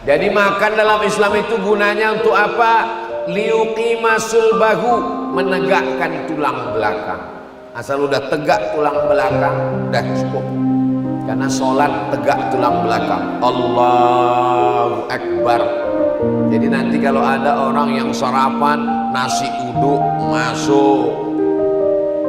Jadi makan dalam Islam itu gunanya untuk apa? Liuqima sulbahu, menegakkan tulang belakang. Asal udah tegak tulang belakang, udah cukup. Karena sholat tegak tulang belakang. Allahu Akbar. Jadi nanti kalau ada orang yang sarapan nasi uduk masuk,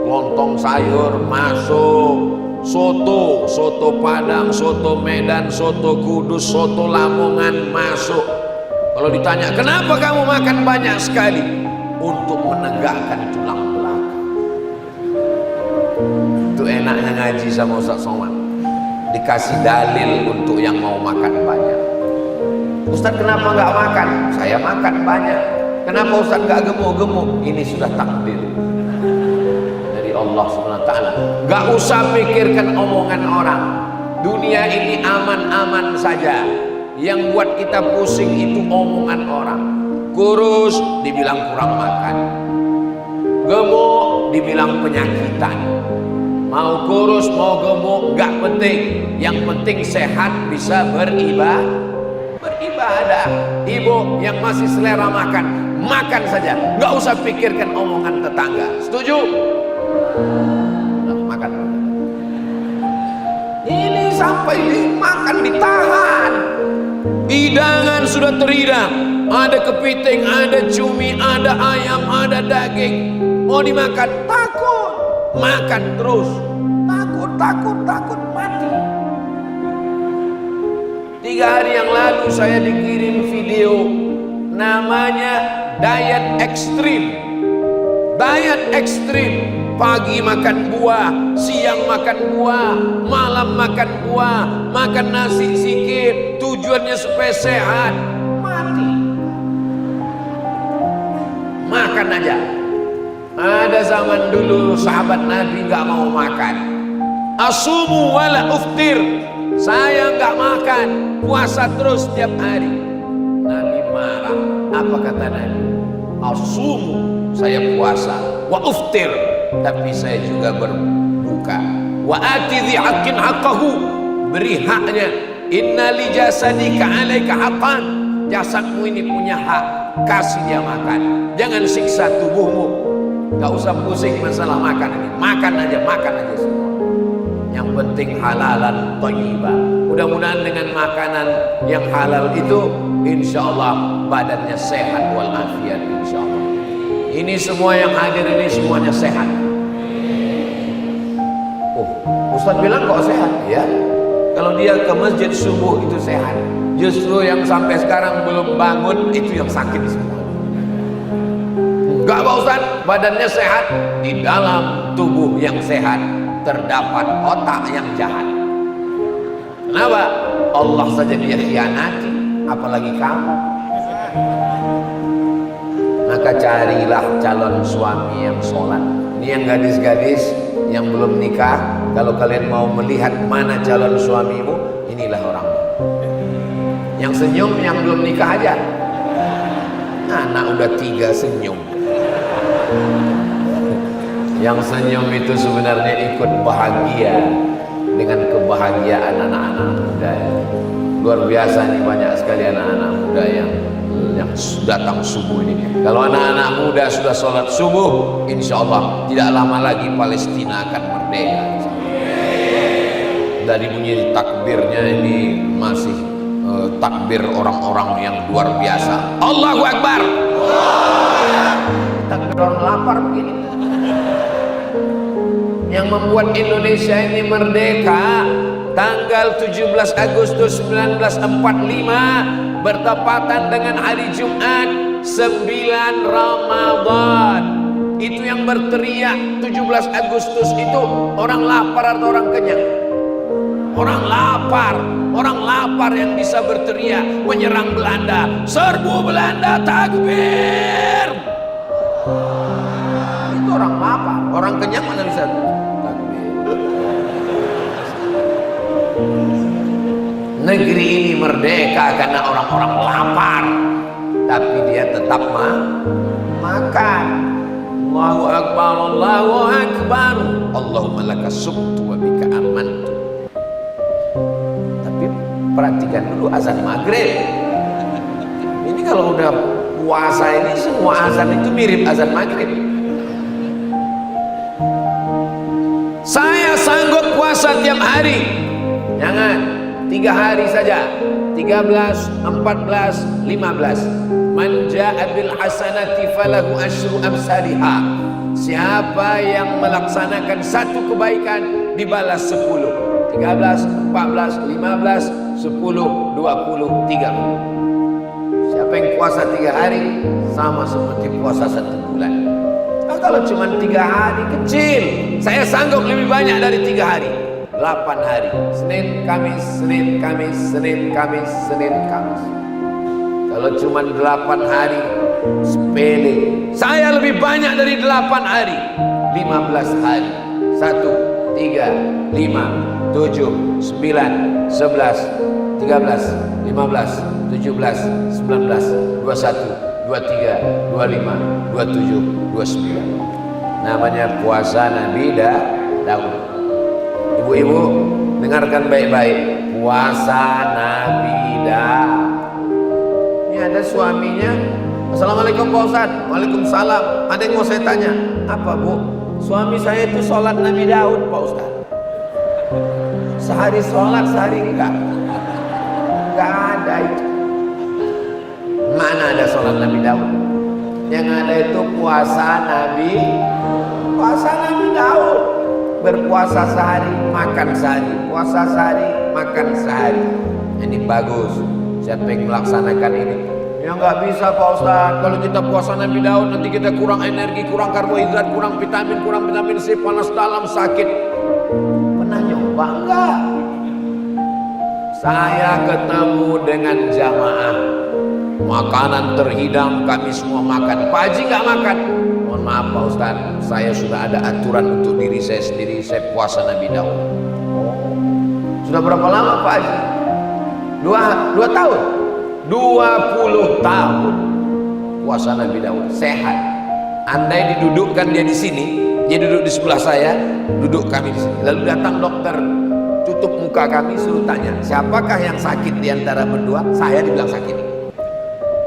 lontong sayur masuk, soto Padang, soto Medan, soto Kudus, soto Lamongan masuk. Kalau ditanya kenapa kamu makan banyak sekali? Untuk menegakkan tulang belakang. Itu enaknya ngaji sama Ustaz Somad, dikasih dalil untuk yang mau makan banyak. Ustaz kenapa nggak makan? Saya makan banyak. Kenapa Ustaz nggak gemuk-gemuk? Ini sudah takdir dari Allah SWT. Gak usah pikirkan omongan orang. Dunia ini aman-aman saja. Yang buat kita pusing itu omongan orang. Kurus dibilang kurang makan, gemuk dibilang penyakitan. Mau kurus mau gemuk gak penting, yang penting sehat bisa beribadah. Ibu yang masih selera makan, makan saja, gak usah pikirkan omongan tetangga. Setuju? Nah, makan. Ini sampai dimakan ditahan. Hidangan sudah terhidang, ada kepiting, ada cumi, ada ayam, ada daging. Mau dimakan, takut. Makan terus, takut mati. 3 hari yang lalu saya dikirim video namanya diet ekstrim. Diet ekstrim. Pagi makan buah, siang makan buah, malam makan buah, makan nasi sikit, tujuannya supaya sehat. Mati. Makan aja. Ada zaman dulu sahabat Nabi gak mau makan. Asumu wala uftir. Saya gak makan, puasa terus setiap hari. Nabi marah. Apa kata Nabi? Asumu, saya puasa, wa uftir, tapi saya juga berbuka. Wa ati dhi haqqin haqqahu, beri haknya. Inna li jasadika alaika haqqan, jasadmu ini punya hak, kasih dia makan. Jangan siksa tubuhmu. Gak usah pusing masalah makan ini. Makan aja semua. Yang penting halalan thayyibah. Mudah-mudahan dengan makanan yang halal itu insya Allah badannya sehat walafiat insya Allah. Ini semua yang hadir ini semuanya sehat. Oh, Ustaz bilang kok sehat? Ya, kalau dia ke masjid subuh itu sehat. Justru yang sampai sekarang belum bangun itu yang sakit semua. Enggak Pak Ustaz, badannya sehat. Di dalam tubuh yang sehat terdapat otak yang jahat. Kenapa? Allah saja dia khianati, apalagi kamu. Maka carilah calon suami yang sholat. Ini yang gadis-gadis yang belum nikah, kalau kalian mau melihat mana calon suamimu, inilah orangnya. Yang senyum yang belum nikah aja. Anak udah 3 senyum. Yang senyum itu sebenarnya ikut bahagia dengan kebahagiaan anak-anak muda. Luar biasa nih, banyak sekali anak-anak muda yang datang subuh ini. Kalau anak-anak muda sudah sholat subuh, insya Allah tidak lama lagi Palestina akan merdeka. Dari bunyi takbirnya ini masih takbir orang-orang yang luar biasa. Allahu Akbar. Takbir orang lapar begini. Yang membuat Indonesia ini merdeka tanggal 17 Agustus 1945 bertepatan dengan hari Jumat 9 Ramadan. Itu yang berteriak 17 Agustus itu orang lapar atau orang kenyang? Orang lapar yang bisa berteriak menyerang Belanda. Serbu Belanda, takbir. Itu orang lapar. Orang kenyang mana bisa takbir? Negeri ini merdeka karena orang-orang lapar, tapi dia tetap makan. Allahu Akbar, Allahu Akbar. Allahumma laka sumtu wa bika amantu. Tapi Perhatikan dulu azan maghrib. Ini kalau udah puasa ini semua azan itu mirip azan maghrib. Saya sanggup puasa tiap hari. Jangan 3 hari saja. 13, 14, 15. Man ja'a bil hasanati falahu asyru amsalihha. Siapa yang melaksanakan satu kebaikan dibalas 10. 13, 14, 15, 10, 20, 30. Siapa yang puasa 3 hari sama seperti puasa 1 bulan. Nah, kalau cuma 3 hari kecil, saya sanggup lebih banyak dari 3 hari. 8 hari, Senin, Kamis, Senin, Kamis, Senin, Kamis, Senin, Kamis. Kalau cuma 8 hari, sepele. Saya lebih banyak dari 8 hari. 15 hari. 1, 3, 5, 7, 9, 11, 13, 15, 17, 19, 21, 23, 25, 27, 29. Namanya puasa Nabi Daud. Ibu-ibu dengarkan baik-baik. Puasa Nabi Daud. Ini ada suaminya. Assalamualaikum Pak Ustaz. Waalaikumsalam. Ada yang mau saya tanya. Apa Bu? Suami saya itu sholat Nabi Daud Pak Ustaz. Sehari sholat, sehari enggak. Enggak ada itu. Mana ada sholat Nabi Daud? Yang ada itu puasa Nabi Daud. Berpuasa sehari, makan sehari. Puasa sehari, makan sehari. Ini bagus. Siapa yang melaksanakan ini? Ya nggak bisa Pak Ustaz. Kalau kita puasa Nabi Daud nanti kita kurang energi, kurang karbohidrat, kurang vitamin C, panas dalam, sakit. Pernah nyoba enggak? Saya ketemu dengan jamaah, makanan terhidang, kami semua makan. Pak Haji nggak makan. Mohon maaf Pak Ustaz, saya sudah ada aturan untuk diri saya sendiri. Saya puasa Nabi Daud. Sudah berapa lama Pak Haji? 2 tahun. 20 tahun puasa Nabi Daud. Sehat. Andai didudukkan dia di sini, dia duduk di sebelah saya, duduk kami di sini. Lalu datang dokter, tutup muka kami, suruh tanya, siapakah yang sakit di antara berdua? Saya dibilang sakit.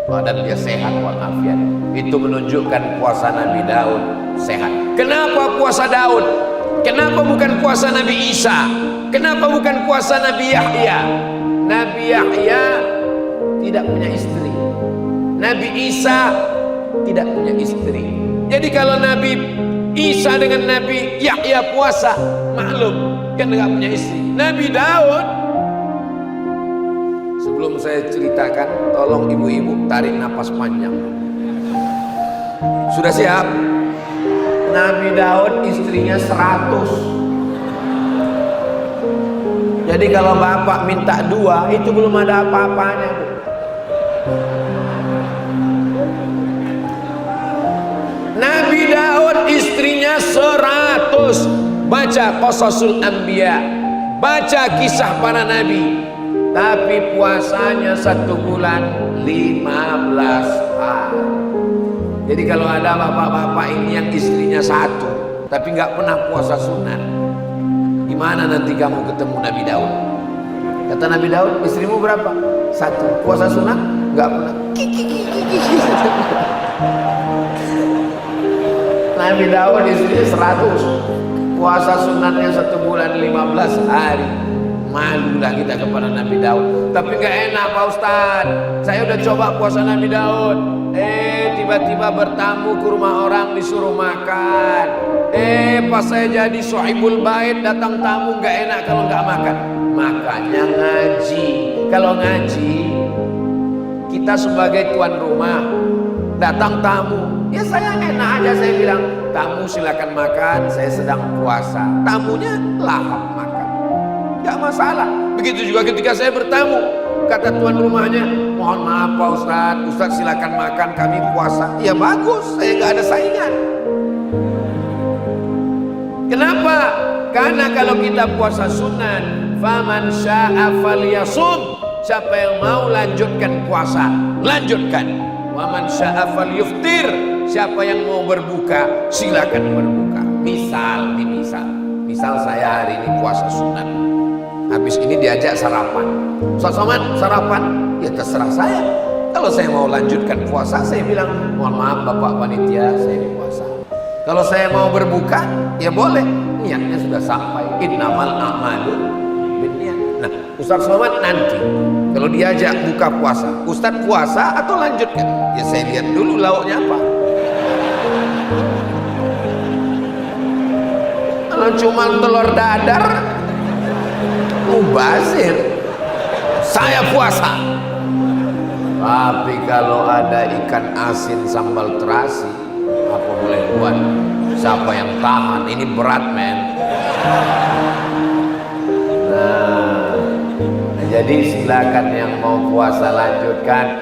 Badan dia sehat walafiat. Itu menunjukkan puasa Nabi Daud sehat. Kenapa puasa Daud? Kenapa bukan puasa Nabi Isa? Kenapa bukan puasa Nabi Yahya? Nabi Yahya tidak punya istri. Nabi Isa tidak punya istri. Jadi kalau Nabi Isa dengan Nabi Yahya puasa, maklum kan nggak punya istri. Nabi Daud, sebelum saya ceritakan, tolong ibu-ibu tarik napas panjang. Sudah siap? Nabi Daud istrinya 100. Jadi kalau bapak minta 2, itu belum ada apa-apanya. Nabi Daud istrinya 100. Baca Qasasul Anbiya, baca kisah para nabi. Tapi puasanya 1 bulan 15 hari. Jadi kalau ada bapak-bapak ini yang istrinya 1 tapi nggak pernah puasa sunat, gimana nanti kamu ketemu Nabi Daud? Kata Nabi Daud, istrimu berapa? 1. Puasa sunat? Nggak pernah. Nabi Daud istrinya 100. Puasa sunatnya 1 bulan 15 hari. Malulah kita kepada Nabi Daud. Tapi gak enak Pak Ustaz, saya udah coba puasa Nabi Daud, tiba-tiba bertamu ke rumah orang disuruh makan. Pas saya jadi sohibul bait, datang tamu gak enak kalau gak makan. Makanya ngaji. Kalau ngaji, kita sebagai tuan rumah, datang tamu, ya saya enak aja, saya bilang, tamu silakan makan, saya sedang puasa. Tamunya lahap makan, gak masalah. Begitu juga ketika saya bertamu, kata tuan rumahnya, mohon maaf Pak Ustaz, Ustaz silakan makan, kami puasa. Ya bagus, saya gak ada saingan. Kenapa? Karena kalau kita puasa sunat, faman sya'a falyasum, siapa yang mau lanjutkan puasa, lanjutkan. Waman sya'a falyuftir, siapa yang mau berbuka, silakan berbuka. Misal saya hari ini puasa sunat, Habis ini diajak sarapan. Ustaz Somad, sarapan? Ya terserah saya. Kalau saya mau lanjutkan puasa, saya bilang, mohon maaf Bapak Panitia, saya puasa. Kalau saya mau berbuka, ya boleh. Niatnya sudah sampai. Innamal a'malu binniyat. Nah, Ustaz Somad nanti kalau diajak buka puasa, Ustaz puasa atau lanjutkan? Ya saya lihat dulu lauknya apa. Kalau cuma telur dadar, mubazir. Saya puasa. Tapi kalau ada ikan asin sambal terasi, apa boleh buat? Siapa yang tahan? Ini berat, men. Nah, jadi silakan yang mau puasa lanjutkan.